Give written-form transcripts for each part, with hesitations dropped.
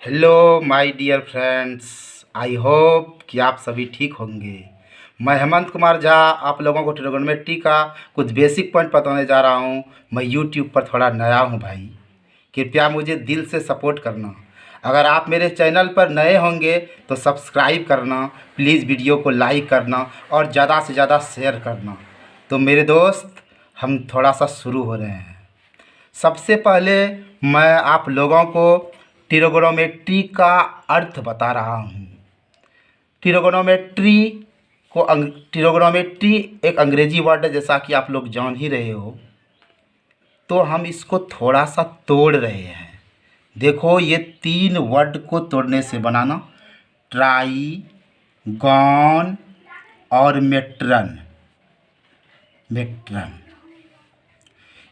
Hello my dear friends. I hope कि आप सभी ठीक होंगे। मैं हेमंत कुमार झा आप लोगों को ट्रिगोनोमेट्री का कुछ बेसिक पॉइंट बताने जा रहा हूं। मैं यूट्यूब पर थोड़ा नया हूं भाई, कृपया मुझे दिल से सपोर्ट करना। अगर आप मेरे चैनल पर नए होंगे तो सब्सक्राइब करना, प्लीज़ वीडियो को लाइक करना और ज़्यादा से ज़्यादा शेयर करना। तो मेरे दोस्त, हम थोड़ा सा शुरू हो रहे हैं। सबसे पहले मैं आप लोगों को ट्रिगोनोमेट्री का अर्थ बता रहा हूँ। ट्रिगोनोमेट्री ट्रिगोनोमेट्री एक अंग्रेजी वर्ड है, जैसा कि आप लोग जान ही रहे हो। तो हम इसको थोड़ा सा तोड़ रहे हैं। देखो, ये 3 वर्ड को तोड़ने से बनाना ट्राई, गॉन और मेट्रन। मेट्रन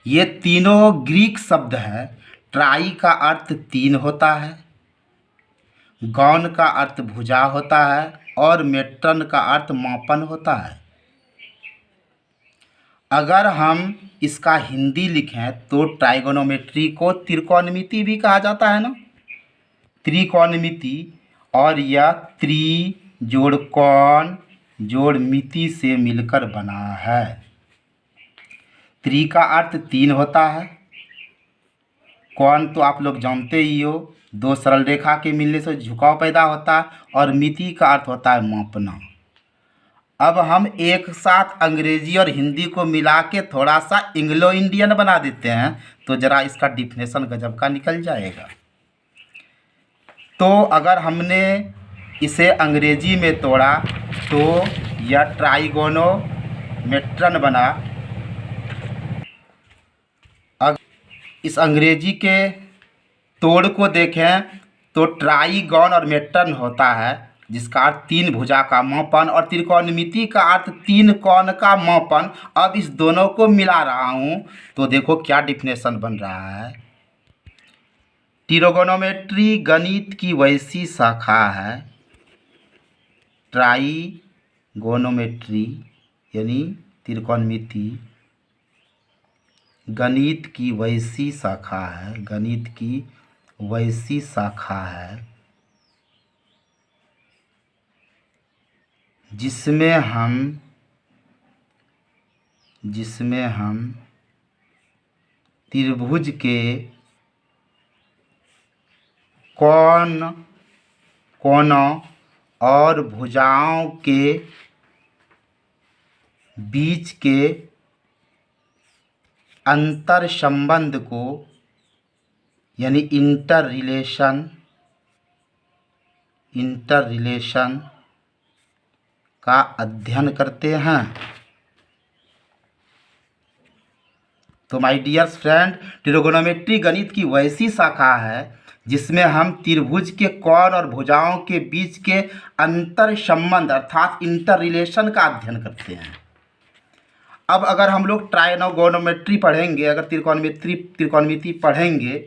ये तीनों ग्रीक शब्द हैं। ट्राई का अर्थ 3 होता है, गौन का अर्थ भुजा होता है और मेट्रन का अर्थ मापन होता है। अगर हम इसका हिंदी लिखें तो ट्राइगोनोमेट्री को त्रिकोणमिति भी कहा जाता है ना, त्रिकोणमिति। और यह त्रि जोड़ कोण जोड़ मिति से मिलकर बना है। त्रि का अर्थ 3 होता है, कोण तो आप लोग जानते ही हो, 2 सरल रेखा के मिलने से झुकाव पैदा होता है, और मिति का अर्थ होता है मापना। अब हम एक साथ अंग्रेजी और हिंदी को मिला के थोड़ा सा इंग्लो इंडियन बना देते हैं, तो ज़रा इसका डिफिनेशन गजब का निकल जाएगा। तो अगर हमने इसे अंग्रेजी में तोड़ा तो यह ट्राइगोनोमेट्रन बना। अगर इस अंग्रेजी के तोड़ को देखें तो ट्राइगोन और मेट्रन होता है, जिसका अर्थ 3 भुजा का मापन, और त्रिकोणमिति का अर्थ 3 कोण का मापन। अब इस दोनों को मिला रहा हूँ तो देखो क्या डिफिनेशन बन रहा है। ट्रिगोनोमेट्री गणित की वैसी शाखा है, ट्राइगोनोमेट्री यानी त्रिकोणमिति गणित की वैसी शाखा है, गणित की वैसी शाखा है जिसमें हम त्रिभुज के कोणों और भुजाओं के बीच के अंतर संबंध को यानी इंटर रिलेशन का अध्ययन करते हैं। तो माय डियर फ्रेंड, ट्रिगोनोमेट्री गणित की वैसी शाखा है जिसमें हम त्रिभुज के कोण और भुजाओं के बीच के अंतर संबंध अर्थात इंटर रिलेशन का अध्ययन करते हैं। अब अगर हम लोग ट्राइगोनोमेट्री पढ़ेंगे, अगर त्रिकोणमिति पढ़ेंगे,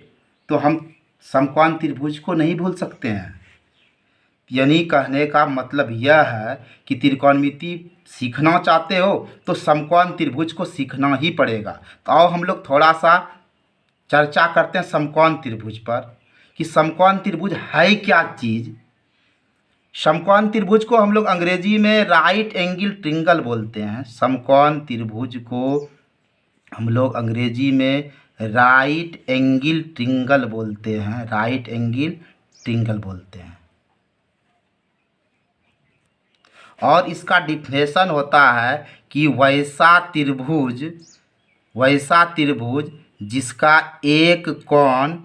तो हम समकोण त्रिभुज को नहीं भूल सकते हैं। यानी कहने का मतलब यह है कि त्रिकोणमिति सीखना चाहते हो तो समकोण त्रिभुज को सीखना ही पड़ेगा। तो आओ हम लोग थोड़ा सा चर्चा करते हैं समकोण त्रिभुज पर, कि समकोण त्रिभुज है क्या चीज़। समकोण त्रिभुज को हम लोग अंग्रेजी में राइट एंगल ट्रिंगल बोलते हैं। समकोण त्रिभुज को हम लोग अंग्रेजी में राइट एंगल ट्रिंगल बोलते हैं, राइट एंगल ट्रिंगल बोलते हैं। और इसका डिफिनेशन होता है कि वैसा त्रिभुज जिसका एक कोण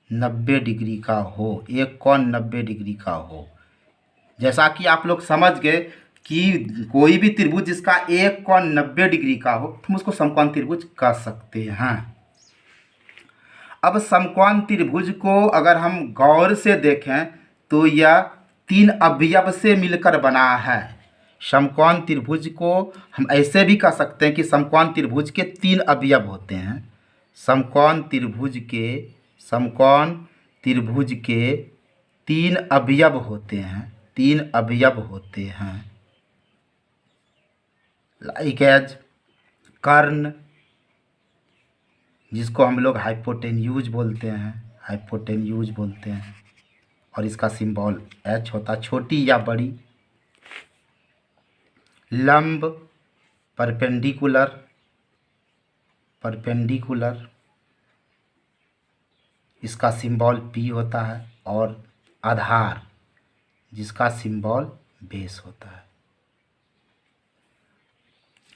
90 डिग्री का हो, एक कोण 90 डिग्री का हो। जैसा कि आप लोग समझ गए कि कोई भी त्रिभुज जिसका एक कोण 90 डिग्री का हो, हम उसको समकोण त्रिभुज कह सकते हैं। अब समकोण त्रिभुज को अगर हम गौर से देखें तो यह 3 अवयव से मिलकर बना है। समकोण त्रिभुज को हम ऐसे भी कह सकते हैं कि समकोण त्रिभुज के 3 अवयव होते हैं। समकोण त्रिभुज के 3 अवयव होते हैं, 3 अवयव होते हैं। लाइक एज कर्ण, जिसको हम लोग हाइपोटेन्यूज बोलते हैं, हाइपोटेन्यूज बोलते हैं। और इसका सिंबल एच होता है, छोटी या बड़ी। लंब, परपेंडिकुलर, परपेंडिकुलर, इसका सिंबल पी होता है। और आधार, जिसका सिंबल बेस होता है।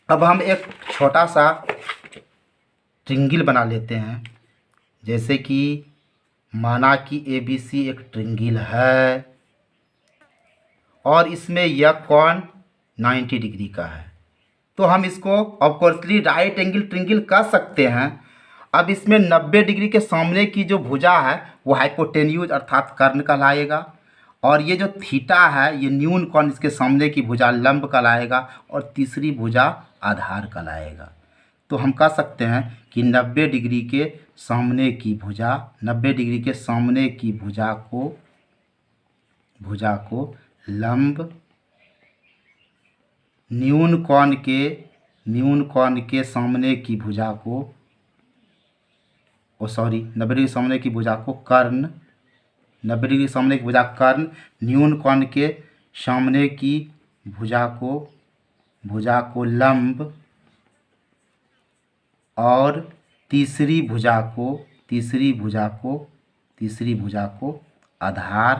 अब हम एक छोटा सा ट्रिंगल बना लेते हैं। जैसे कि माना कि ABC एक ट्रिंगल है और इसमें यह कोण 90 डिग्री का है, तो हम इसको ऑफकोर्सली राइट एंगल ट्रिंगल कर सकते हैं। अब इसमें 90 डिग्री के सामने की जो भुजा है वो हाइपोटेन्यूज अर्थात कर्ण कहलाएगा, और ये जो थीटा है ये न्यून कोण इसके सामने की भुजा लंब कहलाएगा, और तीसरी भुजा आधार कहलाएगा। तो हम कह सकते हैं कि 90 डिग्री के सामने की भुजा, 90 डिग्री के सामने की भुजा को लंब, न्यून कोण के सामने की भुजा को 90 डिग्री सामने की भुजा को कर्ण, 90 डिग्री सामने की भुजा कर्ण, न्यून कोण के सामने की भुजा को लंब, और तीसरी भुजा को आधार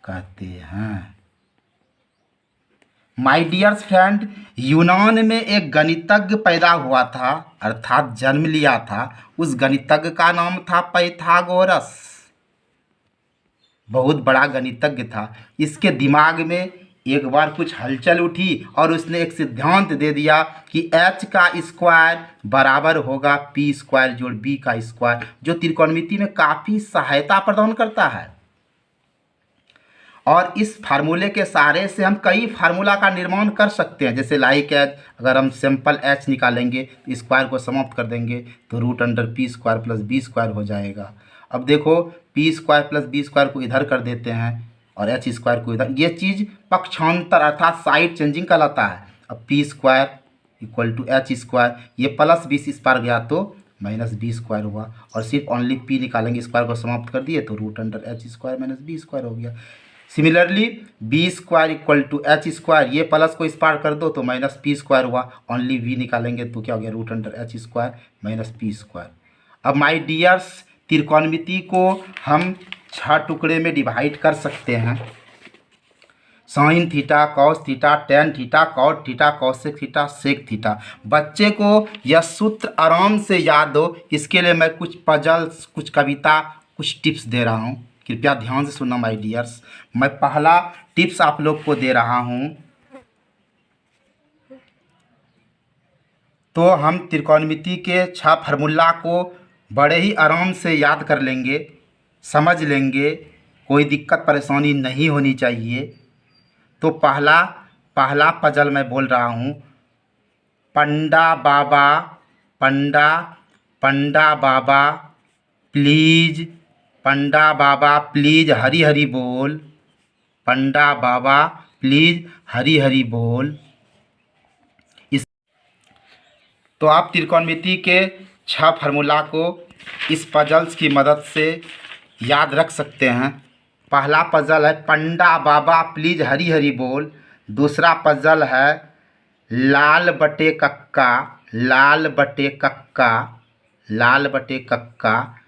कहते हैं। माय डियर्स फ्रेंड, यूनान में एक गणितज्ञ पैदा हुआ था, अर्थात जन्म लिया था। उस गणितज्ञ का नाम था पाइथागोरस। बहुत बड़ा गणितज्ञ था। इसके दिमाग में एक बार कुछ हलचल उठी और उसने एक सिद्धांत दे दिया कि h का स्क्वायर बराबर होगा p स्क्वायर जोड़ b का स्क्वायर, जो त्रिकोणमिति में काफ़ी सहायता प्रदान करता है। और इस फार्मूले के सहारे से हम कई फार्मूला का निर्माण कर सकते हैं। जैसे लाइक एच, अगर हम सिंपल h निकालेंगे तो स्क्वायर को समाप्त कर देंगे तो √p square plus b square हो जाएगा। अब देखो p square plus b square को इधर कर देते हैं और h स्क्वायर को इधर, ये चीज़ पक्षांतर अर्थात साइड चेंजिंग कहलाता है। अब p square equal to h square, ये प्लस 20 इस पार गया तो माइनस b स्क्वायर हुआ, और सिर्फ ओनली p निकालेंगे, स्क्वायर को समाप्त कर दिए तो √h square minus b square हो गया। Similarly b square equal to h square, ये प्लस को इस पार कर दो तो माइनस p स्क्वायर हुआ, ओनली v निकालेंगे तो क्या हो गया √h square minus p square. अब माय डियर्स, त्रिकोणमिति को हम 6 टुकड़े में डिवाइड कर सकते हैं। Sine theta, cos theta, tan theta, cot theta, cosec theta, sec theta. बच्चे को यह सूत्र आराम से याद हो, इसके लिए मैं कुछ पजल्स, कुछ कविता, कुछ टिप्स दे रहा हूँ। कृपया ध्यान से सुनना माय डियर्स। मैं पहला टिप्स आप लोग को दे रहा हूँ। तो हम त्रिकोणमिति के 6 फार्मूला को बड़े ही आराम से याद कर लेंगे, समझ लेंगे, कोई दिक्कत परेशानी नहीं होनी चाहिए। तो पहला पजल मैं बोल रहा हूँ। पंडा बाबा please, Panda Baba please Hari Hari बोल, पंडा बाबा प्लीज हरी हरी बोल। तो आप त्रिकोणमिति के 6 फार्मूला को इस पजल्स की मदद से याद रख सकते हैं। पहला पजल है पंडा बाबा प्लीज हरी हरी बोल। दूसरा पजल है लाल बटे कक्का, लाल बटे कक्का, लाल बटे कक्का।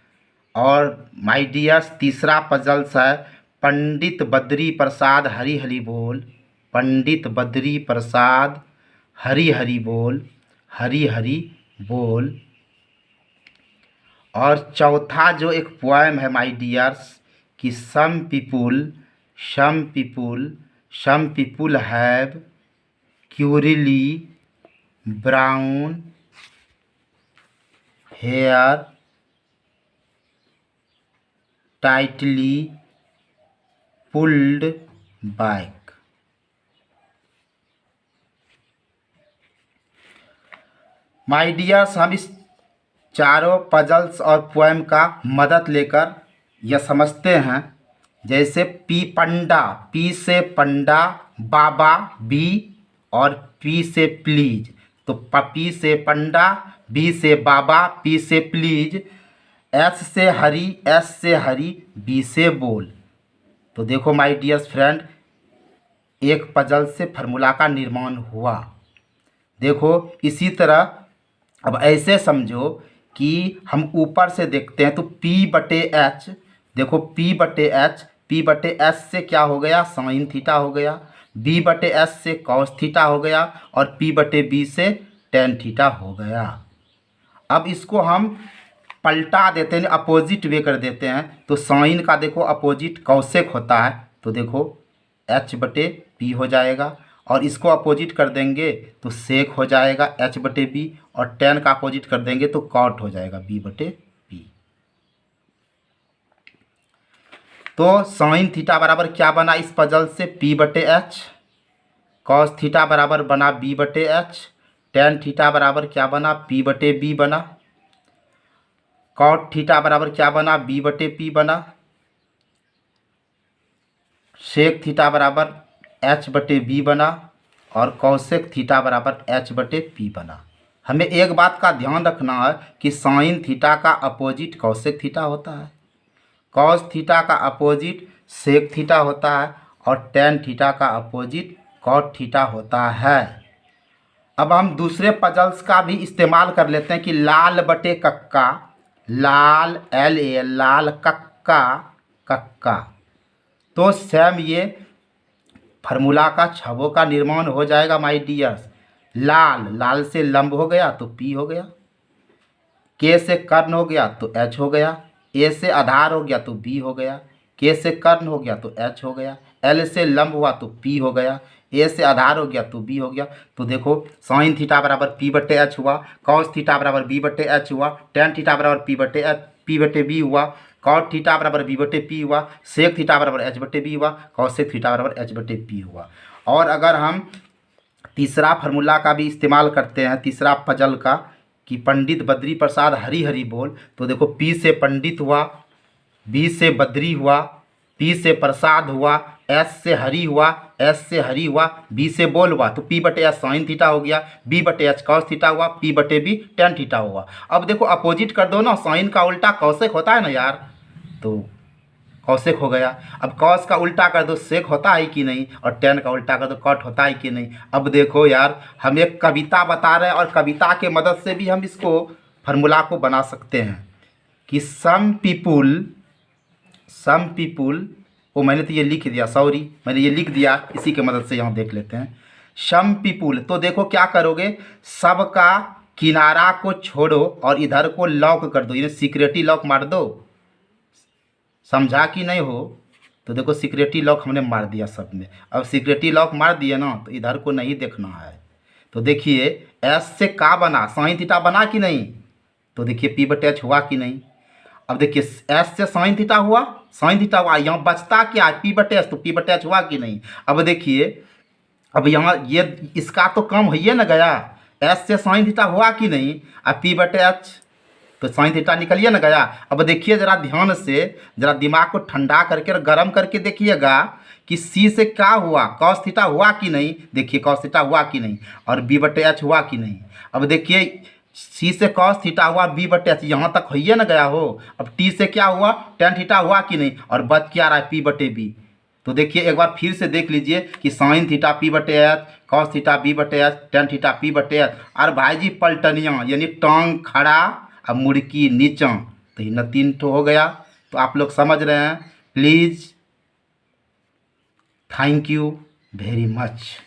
और माय डियर्स, तीसरा पजल्स है पंडित बद्री प्रसाद हरी हरी बोल, पंडित बद्री प्रसाद हरी हरी बोल, हरी हरी बोल। और चौथा जो एक पोएम है माय डियर्स कि some people have curly brown hair tightly pulled back. My dears, हम इस चारों पजल्स और पोएम का मदद लेकर यह समझते हैं। जैसे पी से पंडा, बाबा बी, और पी से प्लीज। तो पी से पंडा, बी से बाबा, पी से प्लीज। एस से हरी, एस से हरी, बी से बोल। तो देखो माय डियर फ्रेंड, एक पजल से फार्मूला का निर्माण हुआ। देखो इसी तरह अब ऐसे समझो कि हम ऊपर से देखते हैं तो P/H, देखो P/H, P/S से क्या हो गया, साइन थीटा हो गया, B/S से कॉस थीटा हो गया और P/B से टेन थीटा हो गया। अब इसको हम पलटा देते हैं, अपोजिट वे कर देते हैं। तो साइन का देखो अपोजिट कौसेक होता है, तो देखो H/P हो जाएगा। और इसको अपोजिट कर देंगे तो सेक हो जाएगा H/B, और टेन का अपोजिट कर देंगे तो कॉट हो जाएगा B/P। तो साइन थीटा बराबर क्या बना इस पजल से, P/H, कॉस थीटा बराबर बना B/H, टेन थीटा बराबर क्या बना, P/B बना, कॉट थीटा बराबर क्या बना, B/P बना, सेक थीटा बराबर H/B बना, और कौसेक थीटा बराबर H/P बना। हमें एक बात का ध्यान रखना है कि साइन थीटा का अपोजिट कौसेक थीटा होता है, कॉस थीटा का अपोजिट सेक थीटा होता है, और टेन थीटा का अपोजिट कॉट थीटा होता है। अब हम दूसरे पजल्स का भी इस्तेमाल कर लेते हैं कि लाल बटे कक्का, लाल LA, लाल कक्का, कक्का। तो सेम ये फार्मूला का छवों का निर्माण हो जाएगा माय डियर्स। लाल, लाल से लंब हो गया तो P हो गया, K से कर्ण हो गया तो H हो गया, A से आधार हो गया तो B हो गया, K से कर्ण हो गया तो H हो गया, L से लंब हुआ तो P हो गया, A से आधार हो गया तो B हो गया। तो देखो साइन थीटा बराबर P/H हुआ, कॉस थीटा बराबर B/H हुआ, टेन थीटा बराबर P/B हुआ, कॉट थीटा बराबर B/P हुआ, सेक थीटा बराबर H/B हुआ, कॉसेक थीटा बराबर H/P हुआ। और अगर हम तीसरा फार्मूला का भी इस्तेमाल करते हैं, तीसरा पजल का, कि पंडित बद्री प्रसाद हरी हरी बोल, तो देखो P से पंडित हुआ, B से बद्री हुआ, P से प्रसाद हुआ, S से हरी हुआ, S से हरी हुआ, B से बोल हुआ, तो P/S साइन थीटा हो गया, B/H कॉस थीटा हुआ, P/B टेन थीटा हुआ। अब देखो अपोजिट कर दो ना, साइन का उल्टा कौसेक होता है ना यार, तो कौसेक हो गया। अब कॉस का उल्टा कर दो सेक होता है कि नहीं, और टेन का उल्टा कर दो कॉट होता है कि नहीं। अब देखो यार, हम एक कविता बता रहे हैं और कविता के मदद से भी हम इसको फार्मूला को बना सकते हैं कि सम पीपुल, वो मैंने तो ये लिख दिया, सॉरी मैंने ये लिख दिया, इसी के मदद से यहाँ देख लेते हैं। सम पीपुल, तो देखो क्या करोगे, सबका किनारा को छोड़ो और इधर को लॉक कर दो, यानी सिक्योरिटी लॉक मार दो। समझा कि नहीं हो, तो देखो सिक्योरिटी लॉक हमने मार दिया सब में। अब सिक्योरिटी लॉक मार दिया ना, तो इधर को नहीं देखना है। तो देखिए एस से का बना, साइन थीटा बना कि नहीं, तो देखिए P/H हुआ कि नहीं। अब देखिए एस से साइन थीटा हुआ, साइन थीटा हुआ, यहाँ बचता क्या है P/H, तो P/H हुआ कि नहीं। अब देखिए, अब यहाँ ये इसका तो कम होइए ना गया, एस से साइन थीटा हुआ कि नहीं, अब P/H, तो साइन थीटा निकलिए ना गया। अब देखिए जरा ध्यान से, जरा दिमाग को ठंडा करके और गर्म करके देखिएगा कि C से क्या हुआ, कॉस थीटा हुआ कि नहीं, देखिए कॉस थीटा हुआ कि नहीं, और B/H हुआ कि नहीं। अब देखिए C से कॉस थीटा हुआ, B/H यहाँ तक होइए ना गया हो। अब T से क्या हुआ, टेन थीटा हुआ कि नहीं, और बच क्या रहा है P/B। तो देखिए एक बार फिर से देख लीजिए कि sine theta P/H, cos theta B/H, tan theta P/H, और भाई जी पलटनिया यानी टांग खड़ा अब मुड़की नीचा, तो ये न तीन ठो हो गया। तो आप लोग समझ रहे हैं। Please, thank you very much.